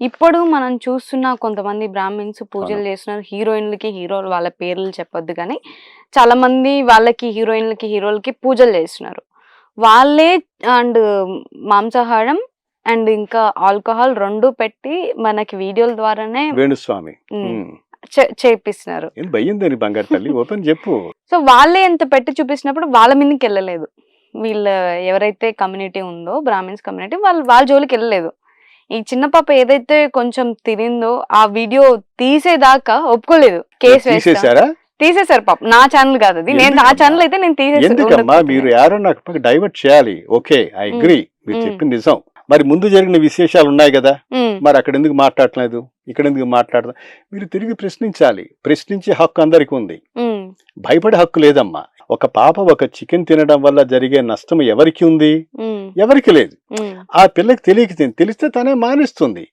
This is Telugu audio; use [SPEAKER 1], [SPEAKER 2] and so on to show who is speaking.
[SPEAKER 1] ఇప్పుడు మనం చూస్తున్న కొంతమంది బ్రాహ్మిన్స్ పూజలు
[SPEAKER 2] అవును.
[SPEAKER 1] చేస్తున్నారు. హీరోయిన్‌లకి, హీరోలు వాళ్ళ పేర్లు చెప్పొద్దు గానీ, చాలా మంది వాళ్ళకి హీరోయిన్‌లకి, హీరోలకి పూజలు చేస్తున్నారు. వాళ్ళే అండ్ మాంసాహారం అండ్ ఇంకా ఆల్కహాల్ 2 పెట్టి మనకి వీడియోల ద్వారానే
[SPEAKER 2] వేణుస్వామి.
[SPEAKER 1] హ్మ్. చేపిస్తున్నారు.
[SPEAKER 2] ఏం భయ్యిందని బంగారు తల్లి ఓపెన్ చెప్పు.
[SPEAKER 1] సో, వాళ్ళే ఎంత పెట్టి చూపించినప్పుడు వాళ్ళ మీదకెళ్ళలేదు. వీళ్ళ ఎవరైతే కమ్యూనిటీ ఉందో బ్రాహ్మిన్స్ కమ్యూనిటీ వాళ్ళ జోలికెళ్ళలేదు. ఈ చిన్న పాప ఏదైతే కొంచెం తినిందో ఆ వీడియో తీసేదాకా ఒప్పుకోలేదు. కేస్ వేస్తా
[SPEAKER 2] తీసేశారా?
[SPEAKER 1] తీసేశారు పాపం. నా ఛానెల్ కాదది. నా
[SPEAKER 2] ఎందుకమ్మా?
[SPEAKER 1] ఛానెల్ అయితే నేను
[SPEAKER 2] ఎందుకమ్మా
[SPEAKER 1] ఉండకపోతుండే.
[SPEAKER 2] మీరు యారో నాకు డైవర్ట్ చేయాలి. ఓకే, ఐ
[SPEAKER 1] హ్మ్.
[SPEAKER 2] అగ్రీ. మీరు
[SPEAKER 1] హ్మ్.
[SPEAKER 2] చెప్పింది నిజం. మరి ముందు జరిగిన విశేషాలు ఉన్నాయి కదా,
[SPEAKER 1] హ్మ్.
[SPEAKER 2] మరి అక్కడ ఎందుకు మాట్లాడట్లేదు, ఇక్కడ ఎందుకు మాట్లాడదు? మీరు తిరిగి ప్రశ్నించాలి. ప్రశ్నించే హక్కు అందరికీ ఉంది.
[SPEAKER 1] హ్మ్.
[SPEAKER 2] భయపడే హక్కు లేదమ్మా. ఒక పాప ఒక చికెన్ తినడం వల్ల జరిగే నష్టం ఎవరికి ఉంది?
[SPEAKER 1] హ్మ్.
[SPEAKER 2] ఎవరికి లేదు.
[SPEAKER 1] హ్మ్.
[SPEAKER 2] ఆ పిల్లకి తెలిస్తే తనే మానేస్తుంది.